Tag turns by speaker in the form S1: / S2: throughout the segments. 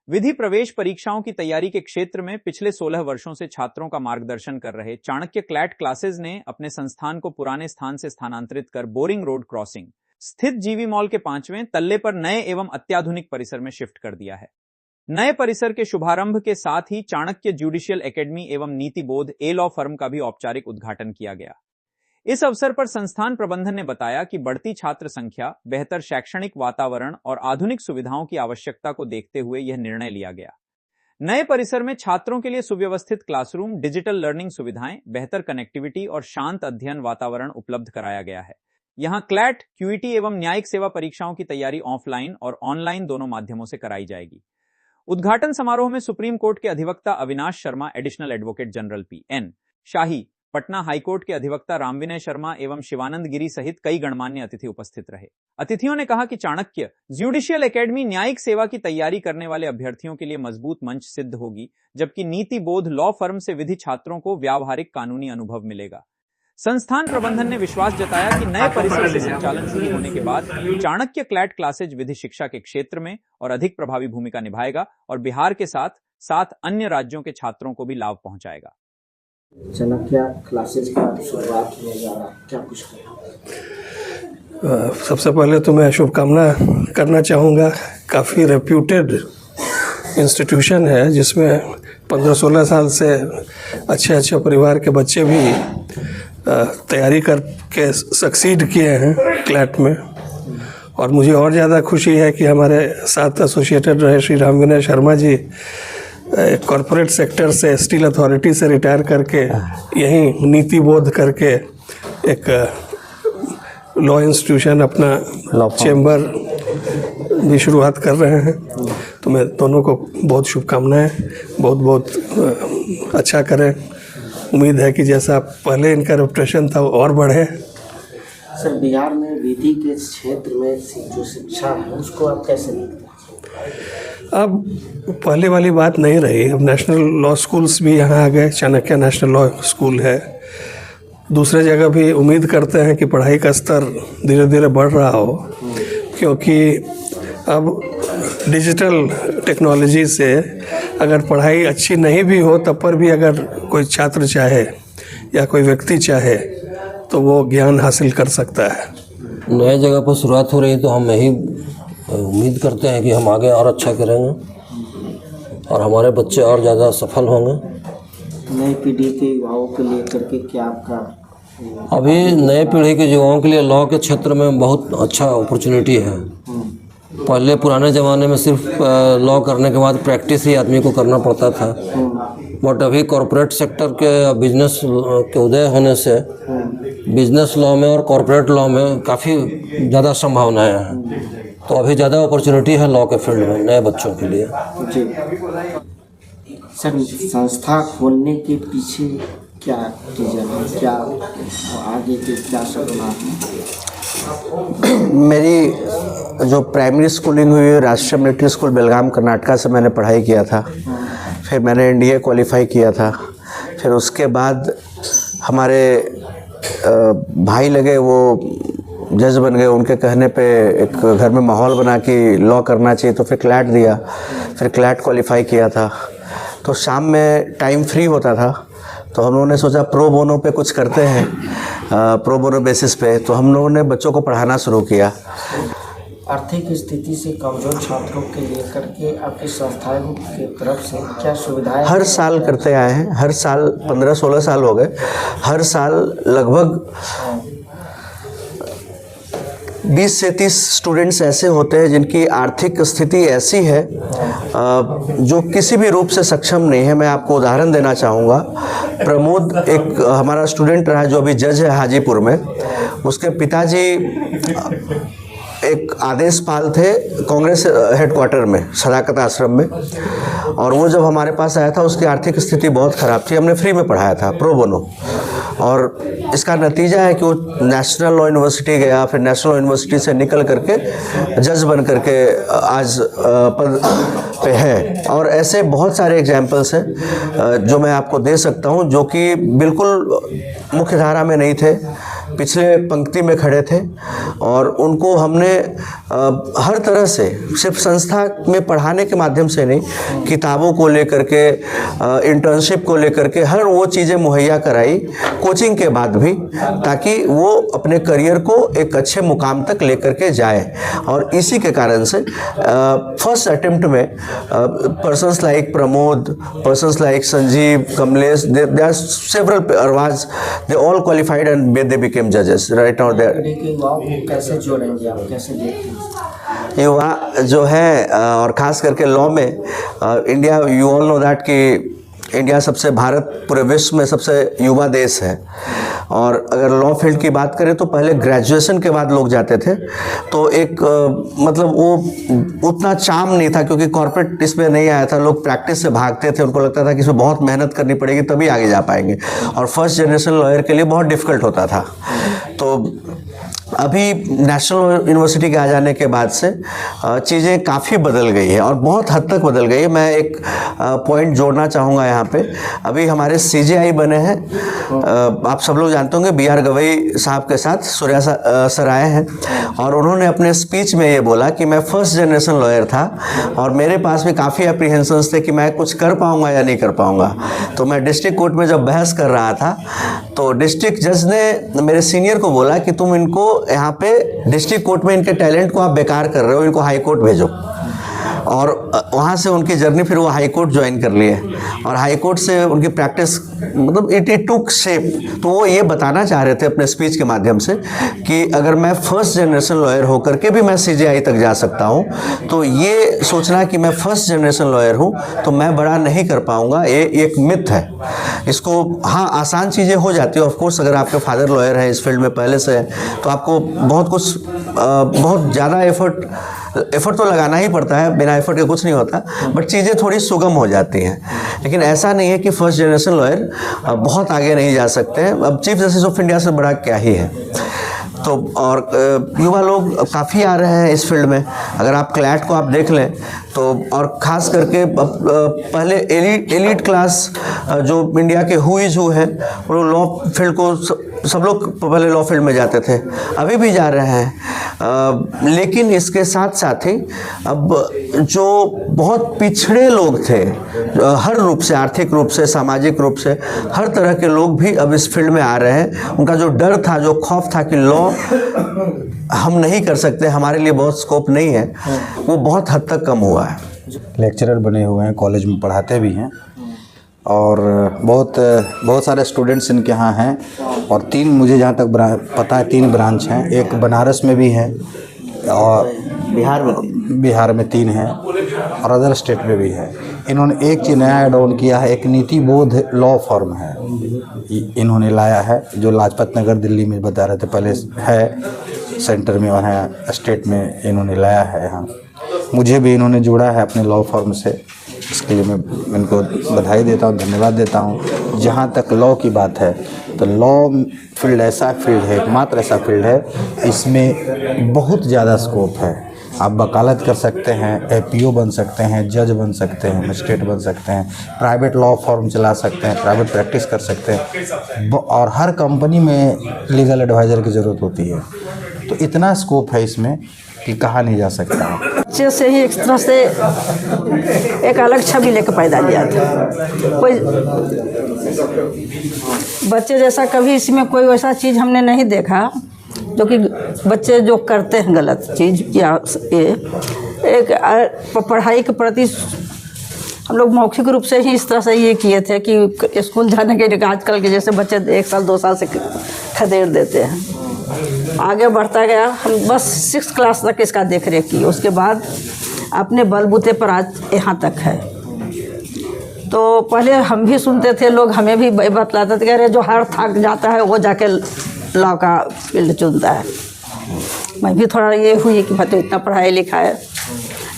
S1: विधि प्रवेश परीक्षाओं की तैयारी के क्षेत्र में पिछले 16 वर्षों से छात्रों का मार्गदर्शन कर रहे चाणक्य क्लैट क्लासेज ने अपने संस्थान को पुराने स्थान से स्थानांतरित कर बोरिंग रोड क्रॉसिंग स्थित जीवी मॉल के 5वें तल्ले पर नए एवं अत्याधुनिक परिसर में शिफ्ट कर दिया है। नए परिसर के शुभारंभ के साथ ही चाणक्य ज्यूडिशियल एकेडमी एवं नीति बोध ए लॉ फर्म का भी औपचारिक उद्घाटन किया गया। इस अवसर पर संस्थान प्रबंधन ने बताया कि बढ़ती छात्र संख्या, बेहतर शैक्षणिक वातावरण और आधुनिक सुविधाओं की आवश्यकता को देखते हुए यह निर्णय लिया गया। नए परिसर में छात्रों के लिए सुव्यवस्थित क्लासरूम, डिजिटल लर्निंग सुविधाएं, बेहतर कनेक्टिविटी और शांत अध्ययन वातावरण उपलब्ध कराया गया है। यहां क्लैट, क्यूईटी एवं न्यायिक सेवा परीक्षाओं की तैयारी ऑफलाइन और ऑनलाइन दोनों माध्यमों से कराई जाएगी। उद्घाटन समारोह में सुप्रीम कोर्ट के अधिवक्ता Avinash Sharma, additional advocate general P N. Shahi, Patna high court के अधिवक्ता रामविनय शर्मा एवं शिवानंद गिरी सहित कई गणमान्य अतिथि उपस्थित रहे। अतिथियों ने कहा कि चाणक्य ज्यूडिशियल एकेडमी न्यायिक सेवा की तैयारी करने वाले अभ्यर्थियों के लिए मजबूत मंच सिद्ध होगी, जबकि नीति बोध लॉ फर्म से विधि छात्रों को व्यावहारिक कानूनी अनुभव मिलेगा। संस्थान प्रबंधन ने विश्वास जताया कि नए परिसर से संचालन शुरू होने के बाद चाणक्य क्लैट क्लासेज विधि शिक्षा के क्षेत्र में और अधिक प्रभावी भूमिका निभाएगा और बिहार के साथ साथ अन्य राज्यों के छात्रों को भी लाभ पहुंचाएगा।
S2: चाणक्य क्लासेज का शुरुआत होने जा रहा है, क्या कुछ कहें?
S3: सबसे पहले तो मैं शुभकामना करना चाहूँगा। काफ़ी रेप्यूटेड इंस्टीट्यूशन है जिसमें 15-16 साल से अच्छे परिवार के बच्चे भी तैयारी करके सक्सीड किए हैं क्लैट में। और मुझे और ज़्यादा खुशी है कि हमारे साथ एसोसिएटेड रहे श्री रामविनय शर्मा जी कॉरपोरेट सेक्टर से, स्टील अथॉरिटी से रिटायर करके यहीं नीति बोध करके एक लॉ इंस्टीट्यूशन, अपना चैम्बर भी शुरुआत कर रहे हैं। तो मैं दोनों को बहुत शुभकामनाएं, बहुत अच्छा करें। उम्मीद है कि जैसा पहले इनका रेपुटेशन था वो और बढ़े।
S2: सर, बिहार में विधि के क्षेत्र में जो शिक्षा है उसको आप कैसे देखते हैं?
S3: अब पहले वाली बात नहीं रही। अब नेशनल लॉ स्कूल्स भी यहाँ आ गए। चाणक्य नेशनल लॉ स्कूल है। दूसरे जगह भी उम्मीद करते हैं कि पढ़ाई का स्तर धीरे धीरे बढ़ रहा हो, क्योंकि अब डिजिटल टेक्नोलॉजी से अगर पढ़ाई अच्छी नहीं भी हो तब पर भी अगर कोई छात्र चाहे या कोई व्यक्ति चाहे तो वो ज्ञान हासिल कर सकता है।
S4: नए जगह पर शुरुआत हो रही है तो हम यही उम्मीद करते हैं कि हम आगे और अच्छा करेंगे और हमारे बच्चे और ज़्यादा सफल होंगे।
S2: नई पीढ़ी के युवाओं को लेकर के क्या आपका?
S4: अभी नए पीढ़ी के युवाओं के लिए लॉ के क्षेत्र में बहुत अच्छा अपॉर्चुनिटी है। पहले पुराने ज़माने में सिर्फ लॉ करने के बाद प्रैक्टिस ही आदमी को करना पड़ता था, बट अभी कॉरपोरेट सेक्टर के बिजनेस के उदय होने से बिजनेस लॉ में और कॉरपोरेट लॉ में काफ़ी ज़्यादा संभावनाएं हैं। तो अभी ज़्यादा अपॉर्चुनिटी है लॉ के फील्ड में नए बच्चों के लिए।
S2: जी सर, संस्था खोलने के पीछे क्या रीजन है, क्या आगे के क्या सपना है?
S5: मेरी जो प्राइमरी स्कूलिंग हुई है राष्ट्रीय मिलिट्री स्कूल बेलगाम कर्नाटका से मैंने पढ़ाई किया था। फिर मैंने एनडीए क्वालिफाई किया था। फिर उसके बाद हमारे भाई लगे, वो जज बन गए। उनके कहने पे एक घर में माहौल बना कि लॉ करना चाहिए, तो फिर क्लैट दिया। फिर क्लैट क्वालिफाई किया था। तो शाम में टाइम फ्री होता था तो हम लोगों ने सोचा प्रो बोनो पे कुछ करते हैं, प्रो बोनो बेसिस पे। तो हम लोगों ने बच्चों को पढ़ाना शुरू किया।
S2: आर्थिक स्थिति से कमजोर छात्रों के लेकर के आपकी संस्थाओं की तरफ से क्या सुविधाएं
S5: हर साल करते आए हैं। हर साल 15-16 साल हो गए। हर साल लगभग 20 से 30 स्टूडेंट्स ऐसे होते हैं जिनकी आर्थिक स्थिति ऐसी है जो किसी भी रूप से सक्षम नहीं है। मैं आपको उदाहरण देना चाहूँगा। प्रमोद एक हमारा स्टूडेंट रहा जो अभी जज है हाजीपुर में। उसके पिताजी एक आदेश पाल थे कांग्रेस हेडक्वार्टर में, सदाकत आश्रम में। और वो जब हमारे पास आया था उसकी आर्थिक स्थिति बहुत ख़राब थी। हमने फ्री में पढ़ाया था प्रो बोनो। और इसका नतीजा है कि वो नेशनल लॉ यूनिवर्सिटी गया, फिर नेशनल लॉ यूनिवर्सिटी से निकल करके जज बन करके आज पद पे है। और ऐसे बहुत सारे एग्जाम्पल्स हैं जो मैं आपको दे सकता हूँ, जो कि बिल्कुल मुख्य धारा में नहीं थे, पिछले पंक्ति में खड़े थे और उनको हमने हर तरह से, सिर्फ संस्था में पढ़ाने के माध्यम से नहीं, किताबों को लेकर के, इंटर्नशिप को लेकर के हर वो चीज़ें मुहैया कराई कोचिंग के बाद भी, ताकि वो अपने करियर को एक अच्छे मुकाम तक लेकर के जाए। और इसी के कारण से फर्स्ट अटेम्प्ट में persons like Pramod, persons like Sanjeev, Kamlesh, there are several Arwaz, they all qualified and they became judges right now there।
S2: युवाओं को कैसे जोड़ेंगे आप, कैसे देखते हैं?
S5: युवा जो है और ख़ास करके लॉ में India, you all know that कि इंडिया सबसे, भारत पूरे विश्व में सबसे युवा देश है। और अगर लॉ फील्ड की बात करें तो पहले ग्रेजुएशन के बाद लोग जाते थे, तो एक मतलब वो उतना चार्म नहीं था, क्योंकि कॉर्पोरेट इसमें नहीं आया था। लोग प्रैक्टिस से भागते थे, उनको लगता था कि इसमें बहुत मेहनत करनी पड़ेगी तभी आगे जा पाएंगे, और फर्स्ट जनरेशन लॉयर के लिए बहुत डिफ़िकल्ट होता था। तो अभी नेशनल यूनिवर्सिटी के आ जाने के बाद से चीज़ें काफ़ी बदल गई है और बहुत हद तक बदल गई है। मैं एक पॉइंट जोड़ना चाहूँगा यहाँ पे। अभी हमारे CJI बने हैं, आप सब लोग जानते होंगे, BR गवई साहब के साथ सूर्या सर आए हैं, और उन्होंने अपने स्पीच में ये बोला कि मैं फर्स्ट जनरेशन लॉयर था और मेरे पास भी काफ़ी एप्रीहेंशंस थे कि मैं कुछ कर पाऊँगा या नहीं कर पाऊँगा। तो मैं डिस्ट्रिक्ट कोर्ट में जब बहस कर रहा था तो डिस्ट्रिक्ट जज ने मेरे सीनियर को बोला कि तुम इनको यहाँ पे डिस्ट्रिक्ट कोर्ट में, इनके टैलेंट को आप बेकार कर रहे हो, इनको हाई कोर्ट भेजो। और वहाँ से उनकी जर्नी, फिर वो हाई कोर्ट ज्वाइन कर लिए और हाई कोर्ट से उनकी प्रैक्टिस, मतलब इट टुक शेप। तो वो ये बताना चाह रहे थे अपने स्पीच के माध्यम से कि अगर मैं फर्स्ट जनरेशन लॉयर होकर के भी मैं CJI तक जा सकता हूँ, तो ये सोचना कि मैं फर्स्ट जनरेशन लॉयर हूँ तो मैं बड़ा नहीं कर पाऊँगा, ये एक मिथ है। इसको, हाँ, आसान चीज़ें हो जाती है ऑफ कोर्स। अगर आपके फादर लॉयर हैं, इस फील्ड में पहले से है, तो आपको बहुत कुछ, बहुत ज़्यादा एफर्ट तो लगाना ही पड़ता है, बिना एफर्ट के कुछ नहीं होता, बट चीज़ें थोड़ी सुगम हो जाती हैं। लेकिन ऐसा नहीं है कि फर्स्ट जनरेशन लॉयर बहुत आगे नहीं जा सकते हैं। अब चीफ जस्टिस ऑफ इंडिया से बड़ा क्या ही है। तो और युवा लोग काफ़ी आ रहे हैं इस फील्ड में। अगर आप क्लैट को आप देख लें तो, और ख़ास करके पहले एलीट क्लास जो इंडिया के हु इज़ हु है, वो लॉ फील्ड को सब लोग पहले लॉ फील्ड में जाते थे, अभी भी जा रहे हैं। लेकिन इसके साथ साथ ही अब जो बहुत पिछड़े लोग थे, हर रूप से, आर्थिक रूप से, सामाजिक रूप से, हर तरह के लोग भी अब इस फील्ड में आ रहे हैं। उनका जो डर था, जो खौफ था कि लॉ हम नहीं कर सकते, हमारे लिए बहुत स्कोप नहीं है, वो बहुत हद तक कम हुआ है।
S6: लेक्चरर बने हुए हैं, कॉलेज में पढ़ाते भी हैं, और बहुत सारे स्टूडेंट्स इनके यहाँ हैं। और 3, मुझे जहाँ तक पता है, 3 ब्रांच हैं। एक बनारस में भी है और बिहार में 3 हैं और अदर स्टेट में भी है। इन्होंने एक चीज़ नया ऐड ऑन किया है, एक नीति बोध लॉ फॉर्म है, इन्होंने लाया है, जो लाजपत नगर दिल्ली में बता रहे थे पहले है सेंटर में, और है स्टेट में इन्होंने लाया है यहाँ। मुझे भी इन्होंने जोड़ा है अपने लॉ फॉर्म से, इसके लिए मैं इनको बधाई देता हूँ, धन्यवाद देता हूँ। जहाँ तक लॉ की बात है, तो लॉ फील्ड ऐसा फील्ड है, एकमात्र ऐसा फील्ड है, इसमें बहुत ज़्यादा स्कोप है। आप वकालत कर सकते हैं, APO बन सकते हैं, जज बन सकते हैं, मजिस्ट्रेट बन सकते हैं, प्राइवेट लॉ फॉर्म चला सकते हैं, प्राइवेट प्रैक्टिस कर सकते हैं, और हर कंपनी में लीगल एडवाइज़र की ज़रूरत होती है। तो इतना स्कोप है इसमें कि कहा नहीं जा सकता।
S7: बच्चे से ही एक तरह से एक अलग छवि लेकर पैदा किया था। कोई बच्चे जैसा कभी इसमें कोई वैसा चीज़ हमने नहीं देखा, जो कि बच्चे जो करते हैं गलत चीज़, या ये एक पढ़ाई के प्रति हम लोग मौखिक रूप से ही इस तरह से ये किए थे कि स्कूल जाने के लिए आजकल के जैसे बच्चे 1 साल 2 साल से खदेड़ देते हैं। आगे बढ़ता गया, हम बस 6th क्लास तक इसका देख रेख की, उसके बाद अपने बलबूते पर आज यहाँ तक है। तो पहले हम भी सुनते थे, लोग हमें भी बतलाते थे कि अरे जो हार थक जाता है वो जाके लॉ का फील्ड चुनता है। मैं भी थोड़ा ये हुई कि भाई तो इतना पढ़ाई लिखा है,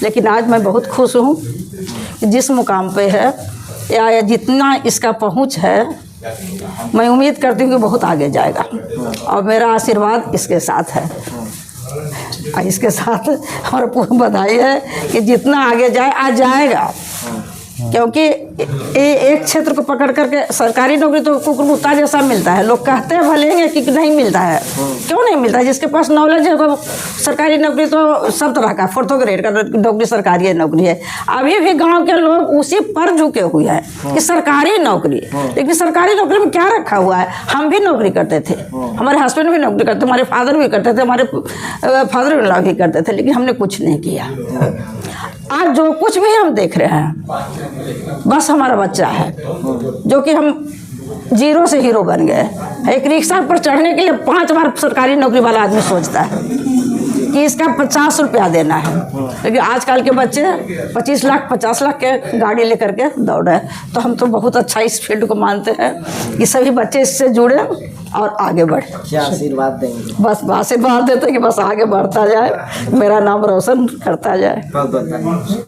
S7: लेकिन आज मैं बहुत खुश हूँ कि जिस मुकाम पे है, या जितना इसका पहुँच है, मैं उम्मीद करती हूँ कि बहुत आगे जाएगा, और मेरा आशीर्वाद इसके साथ है। और इसके साथ हमारा पूरी बधाई है कि जितना आगे जाए, आज जाएगा, क्योंकि ये एक क्षेत्र को पकड़ करके सरकारी नौकरी तो कुकुरमुत्ता जैसा मिलता है। लोग कहते हैं भले कि नहीं मिलता है, क्यों नहीं मिलता है? जिसके पास नॉलेज है वो सरकारी नौकरी तो सब तरह का 4th ग्रेड का नौकरी सरकारी नौकरी है। अभी भी गांव के लोग उसी पर झुके हुए हैं कि सरकारी नौकरी, लेकिन सरकारी नौकरी में क्या रखा हुआ है? हम भी नौकरी करते थे, हमारे हस्बैंड भी नौकरी करते, हमारे फादर भी करते थे, हमारे फादर इन लॉ भी करते थे, लेकिन हमने कुछ नहीं किया। आज जो कुछ भी हम देख रहे हैं बस हमारा बच्चा है, जो कि हम 0 से हीरो बन गए। एक रिक्शा पर चढ़ने के लिए 5 बार सरकारी नौकरी वाला आदमी सोचता है कि इसका 50 रुपया देना है, लेकिन आजकल के बच्चे 25 लाख 50 लाख के गाड़ी लेकर के दौड़ रहे हैं। तो हम तो बहुत अच्छा इस फील्ड को मानते हैं कि सभी बच्चे इससे जुड़े और आगे बढ़े।
S2: क्या आशीर्वाद देंगे?
S7: बस आशीर्वाद देते हैं कि बस आगे बढ़ता जाए, मेरा नाम रोशन करता जाए।
S2: बहुत बहुत धन्यवाद।